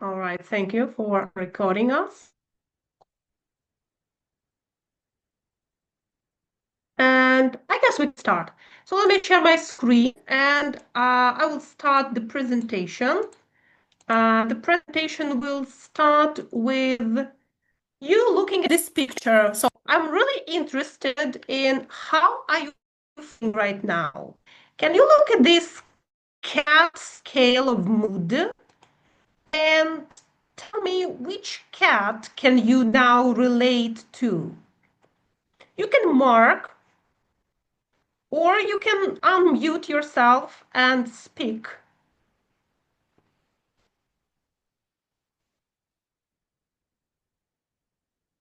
All right, thank you for recording us. And I guess we can start. So let me share my screen and I will start the presentation. The presentation will start with you looking at this picture. So I'm really interested in how are you feeling right now? Can you look at this cat scale of mood and tell me which cat can you now relate to? You can mark or you can unmute yourself and speak.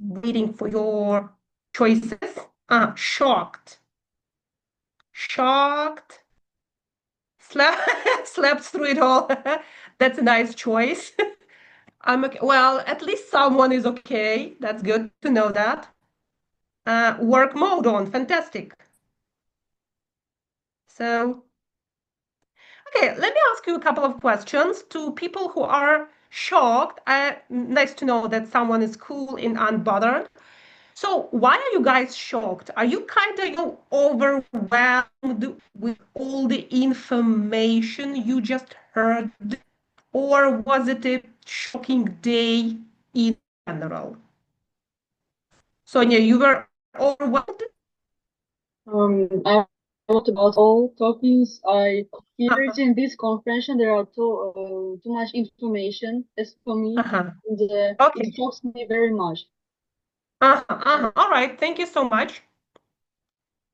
Waiting for your choices. Shocked. Shocked. Slept through it all. That's a nice choice. I'm okay. Well, at least someone is okay. That's good to know that. Work mode on. Fantastic. So, okay, let me ask you a couple of questions to people who are shocked. Nice to know that someone is cool and unbothered. So why are you guys shocked? Are you kind of, overwhelmed with all the information you just heard? Or was it a shocking day in general? Sonia, you were overwhelmed? I thought about all topics. I hear it in this conference. There are too much information as for me, Uh-huh. and Okay. it shocks me very much. All right, thank you so much.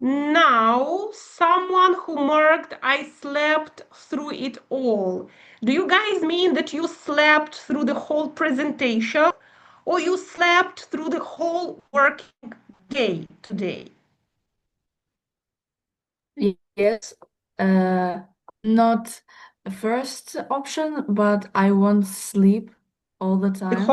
Now, someone who marked, I slept through it all. Do you guys mean that you slept through the whole presentation or you slept through the whole working day today? Yes, not the first option, but I won't sleep all the time.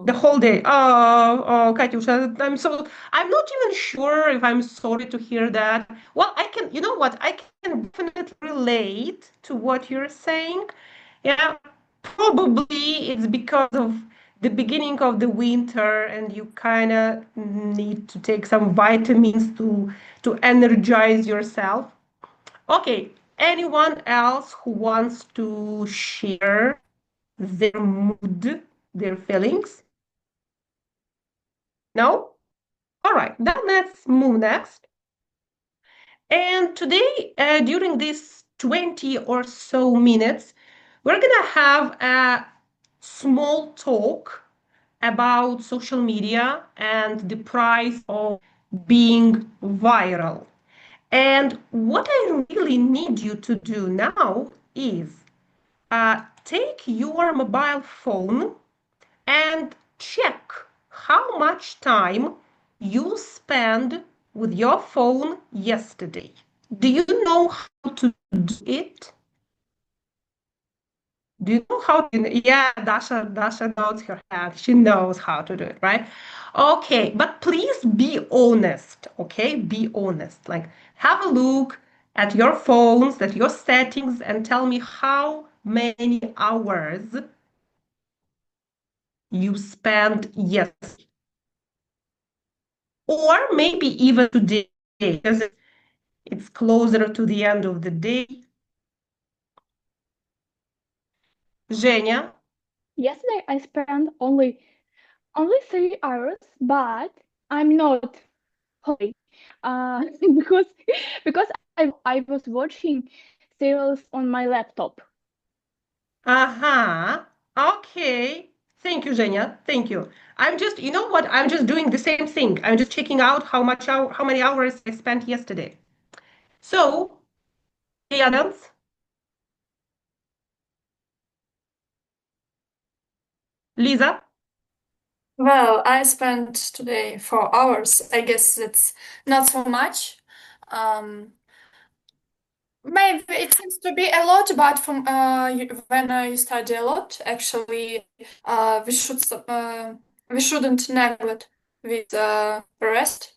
The whole day. Oh, Katyusha, I'm not even sure if I'm sorry to hear that. Well, you know what? I can definitely relate to what you're saying. Yeah, probably it's because of the beginning of the winter and you kind of need to take some vitamins to energize yourself. Okay, anyone else who wants to share their mood, their feelings? No? All right, then let's move next. And today, during these 20 or so minutes, we're gonna have a small talk about social media and the price of being viral. And what I really need you to do now is take your mobile phone and check how much time you spent with your phone yesterday. Do you know how to do it? Do you know how to? Yeah, Dasha nods her head. She knows how to do it, right? Okay, but please be honest, okay? Be honest. Like, have a look at your phones, at your settings, and tell me how many hours you spent yesterday. Or maybe even today, because it's closer to the end of the day. Zhenya? Yesterday I spent only 3 hours, but I'm not holy, because I was watching serials on my laptop. Okay. Thank you, Zhenya. Thank you. You know what? I'm just doing the same thing. I'm just checking out how many hours I spent yesterday. So, the others? Lisa? Well, I spent today 4 hours. I guess it's not so much. Maybe it seems to be a lot, but from when you study a lot, actually, we shouldn't neglect with the rest.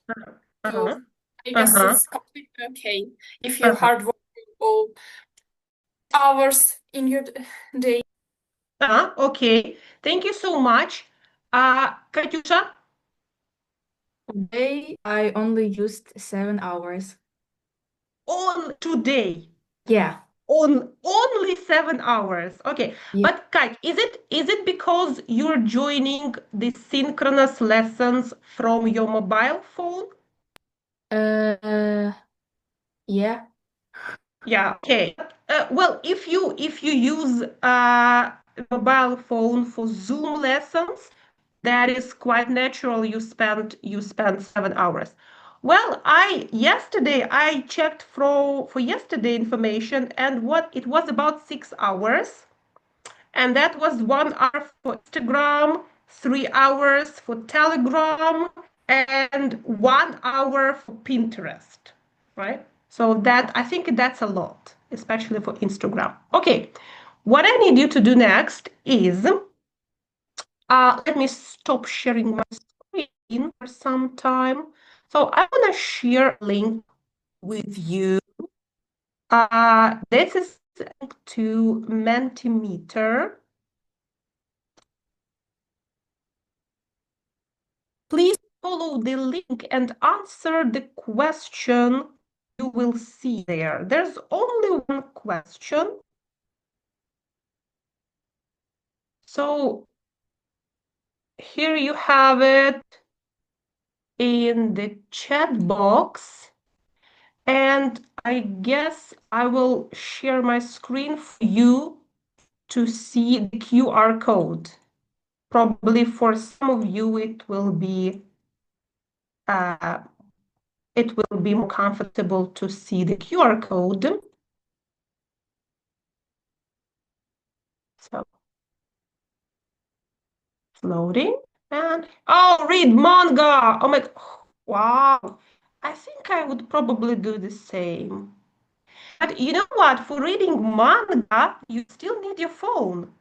So I guess it's completely okay if you hard work all hours in your day. Okay. Thank you so much. Katyusha? Today I only used 7 hours. On today. Yeah. On only 7 hours. Okay. Yeah. But Kat, is it because you're joining the synchronous lessons from your mobile phone? Yeah. Yeah, okay. Well, if you use mobile phone for Zoom lessons, that is quite natural. You spend 7 hours. Well, yesterday I checked for yesterday information, and it was about 6 hours, and that was 1 hour for Instagram, 3 hours for Telegram, and 1 hour for Pinterest, right? So I think that's a lot, especially for Instagram. Okay, what I need you to do next is, let me stop sharing my screen for some time. So I want to share a link with you. This is a link to Mentimeter. Please follow the link and answer the question you will see there. There's only one question. So here you have it in the chat box. And I guess I will share my screen for you to see the QR code. Probably for some of you, it will be more comfortable to see the QR code. So, it's loading. And, read manga! Oh my, wow. I think I would probably do the same. But you know what? For reading manga, you still need your phone.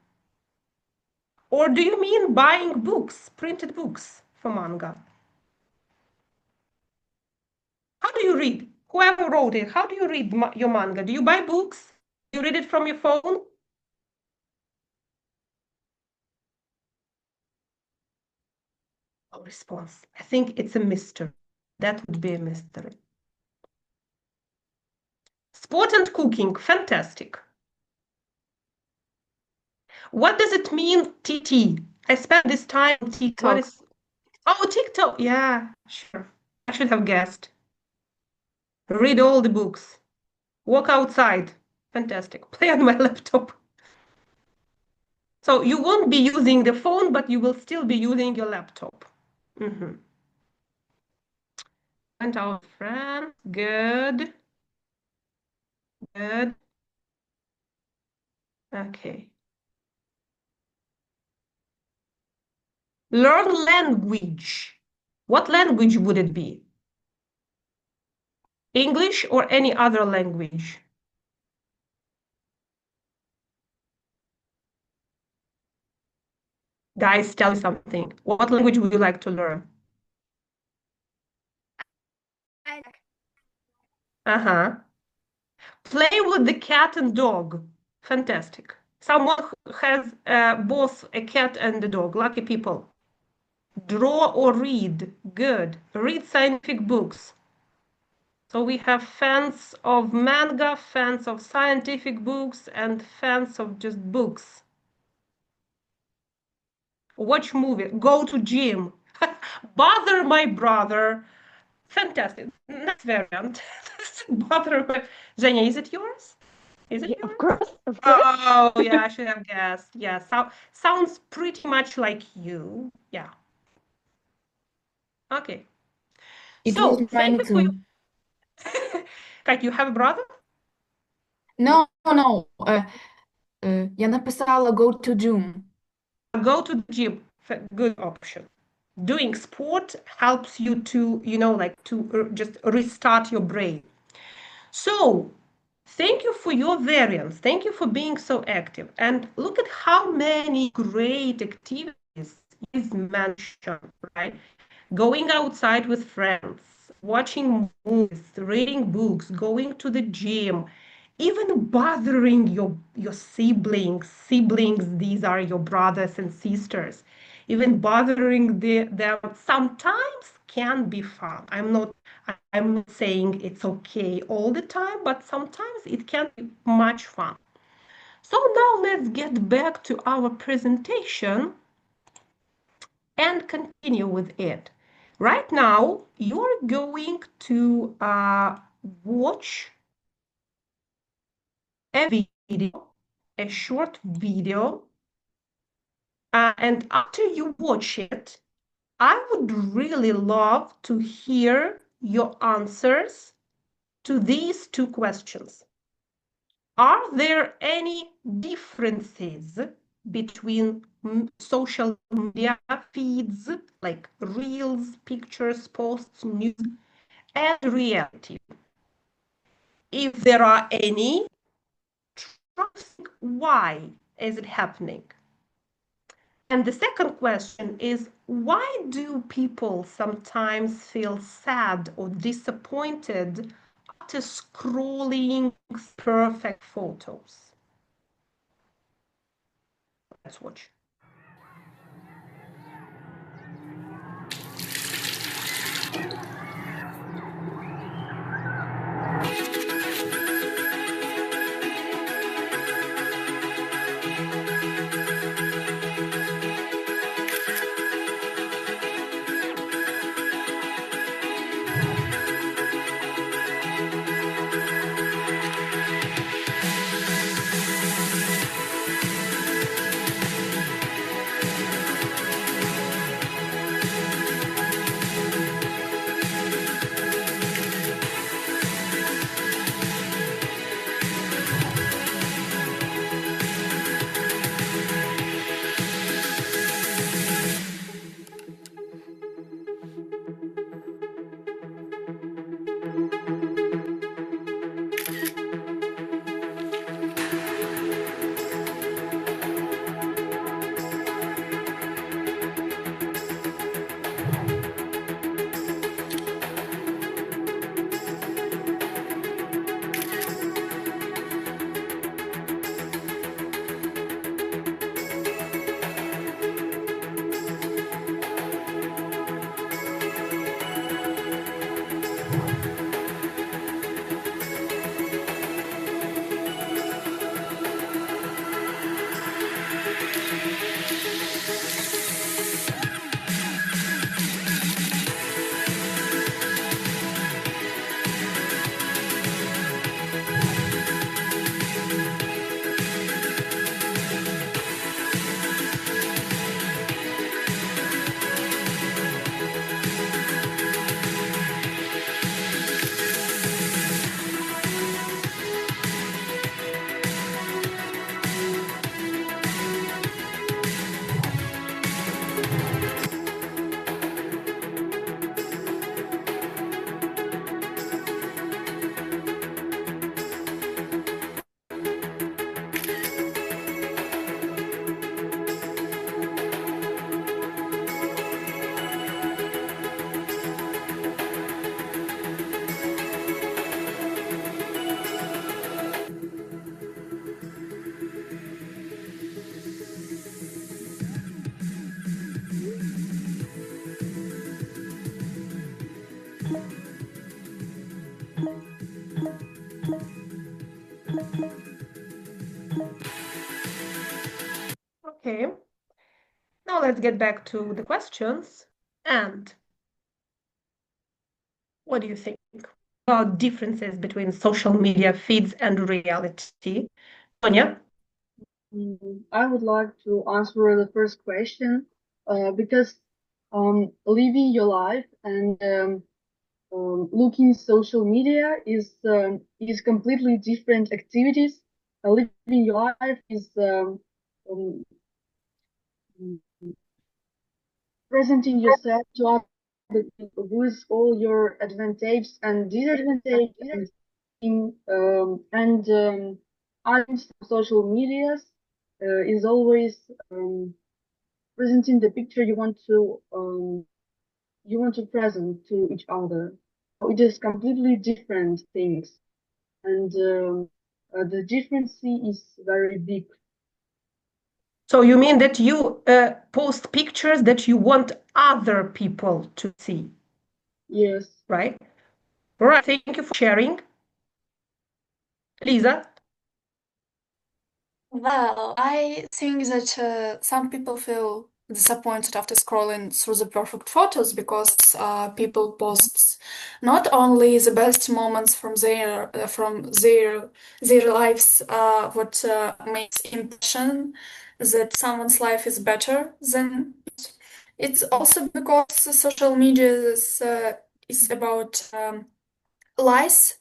Or do you mean buying books, printed books for manga? How do you read? Whoever wrote it, how do you read your manga? Do you buy books? Do you read it from your phone? No response. I think it's a mystery. That would be a mystery. Sport and cooking, fantastic. What does it mean, TT? I spent this time on TikTok. What is... Oh, TikTok. Yeah, sure. I should have guessed. Read all the books. Walk outside. Fantastic. Play on my laptop. So you won't be using the phone, but you will still be using your laptop. And our friends, good. Good. Okay. Learn language. What language would it be? English or any other language? Guys, tell me something. What language would you like to learn? Play with the cat and dog. Fantastic. Someone who has both a cat and a dog. Lucky people. Draw or read. Good. Read scientific books. So we have fans of manga, fans of scientific books, and fans of just books. Watch movie. Go to gym. Bother my brother. Fantastic. Next variant. Bother my... Zhenya, is it yours? Is it yours? Of course. Oh, yeah, I should have guessed. Yeah, sounds pretty much like you. Yeah. Okay. It So, was thank mine you for your... too. Kate, you have a brother? No. Я написала go to gym. Go to the gym. Good option. Doing sport helps you to, to just restart your brain. So, thank you for your variance. Thank you for being so active. And look at how many great activities you've mentioned, right? Going outside with friends, watching movies, reading books, going to the gym, even bothering your siblings. Siblings, these are your brothers and sisters. Even bothering them sometimes can be fun. I'm not saying it's okay all the time, but sometimes it can be much fun. So now let's get back to our presentation and continue with it. Right now, you're going to watch a video, a short video, and after you watch it, I would really love to hear your answers to these two questions. Are there any differences between social media feeds, like reels, pictures, posts, news, and reality? If there are any, try to think why is it happening? And the second question is, why do people sometimes feel sad or disappointed after scrolling perfect photos? Let's watch. Okay, now let's get back to the questions. And what do you think about differences between social media feeds and reality? Sonia? I would like to answer the first question because living your life and looking social media is completely different activities. Living your life is presenting yourself to other people with all your advantages and disadvantages, and adding social medias is always presenting the picture you want to present to each other. It is completely different things, and the difference is very big. So you mean that you post pictures that you want other people to see, Yes. right? All right, thank you for sharing. Lisa? Well, I think that some people feel disappointed after scrolling through the perfect photos because people post not only the best moments from their lives, what makes impression that someone's life is better than it. It's also because social media is about lies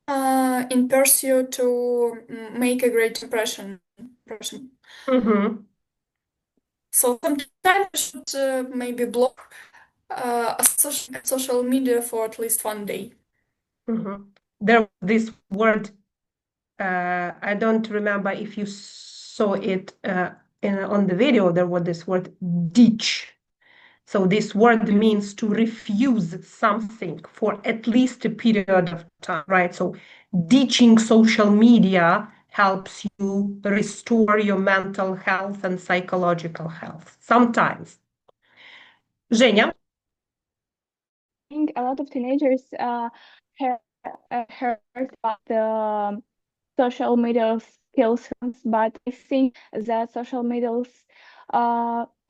in pursuit to make a great impression. Mm-hmm. So sometimes you should maybe block social media for at least one day. Mm-hmm. There was this word, I don't remember if you saw it on the video, there was this word ditch. So this word means to refuse something for at least a period of time, right? So ditching social media helps you restore your mental health and psychological health sometimes. Zhenya? I think a lot of teenagers heard about the social media kills, but I think that social media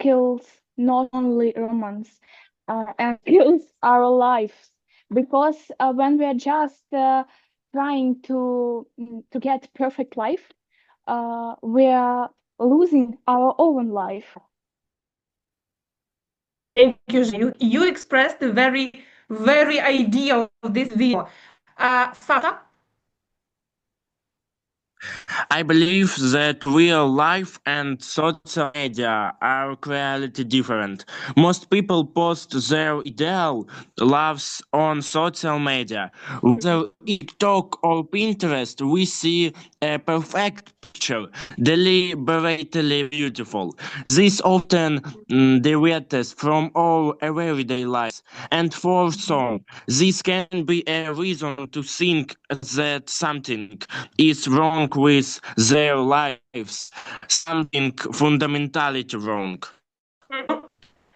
kills not only romance and kills our lives, because when we are just trying to get perfect life, we are losing our own life. Thank you. You expressed the very, very ideal of this video. Sasha? I believe that real life and social media are clearly different. Most people post their ideal lives on social media. Whether TikTok or Pinterest, we see a perfect picture, deliberately beautiful. This often deviates from our everyday lives, and for some, this can be a reason to think that something is wrong with their lives, something fundamentally wrong.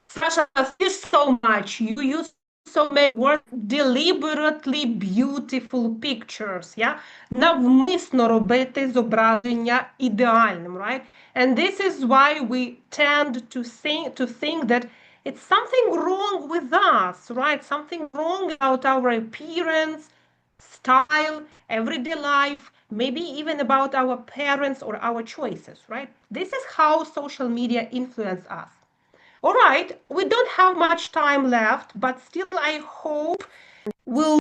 Sasha, thank you so much. You use so many words, deliberately beautiful pictures, yeah? Навмисно робити зображення ідеальним, right? And this is why we tend to think that it's something wrong with us, right? Something wrong about our appearance, style, everyday life, maybe even about our parents or our choices, right? This is how social media influence us. All right, we don't have much time left, but still I hope we'll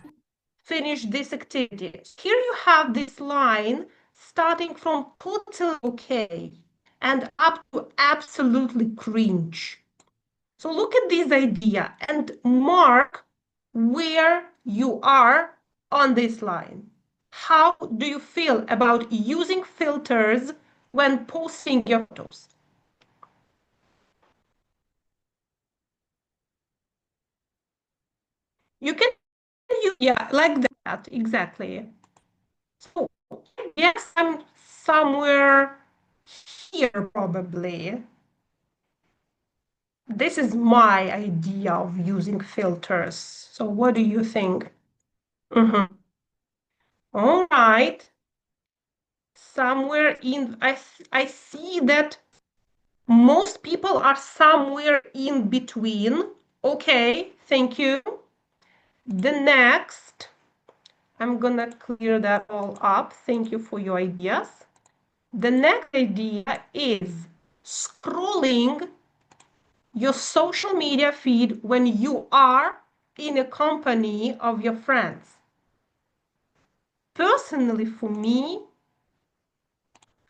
finish this activity. Here you have this line starting from totally okay and up to absolutely cringe. So look at this idea and mark where you are on this line. How do you feel about using filters when posting your photos? You can use, yeah, like that, exactly. So, yes, I'm somewhere here probably. This is my idea of using filters. So what do you think? All right. Somewhere in, I see that most people are somewhere in between. Okay, thank you. The next, I'm gonna clear that all up. Thank you for your ideas. The next idea is scrolling your social media feed when you are in a company of your friends. Personally, for me,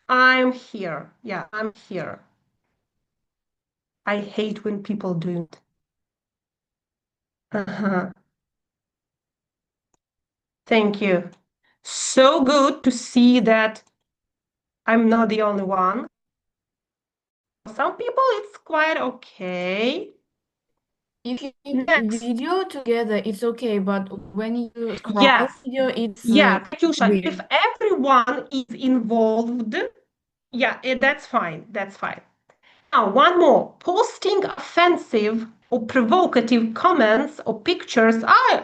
I'm here. Yeah, I'm here. I hate when people do it. Thank you. So good to see that I'm not the only one. Some people, it's quite okay. If you keep Next. video together, it's okay, but when you scroll Yes. video, it's Yeah, Katyusha, weird. if everyone is involved, yeah, that's fine. That's fine. Now, one more. Posting offensive or provocative comments or pictures. I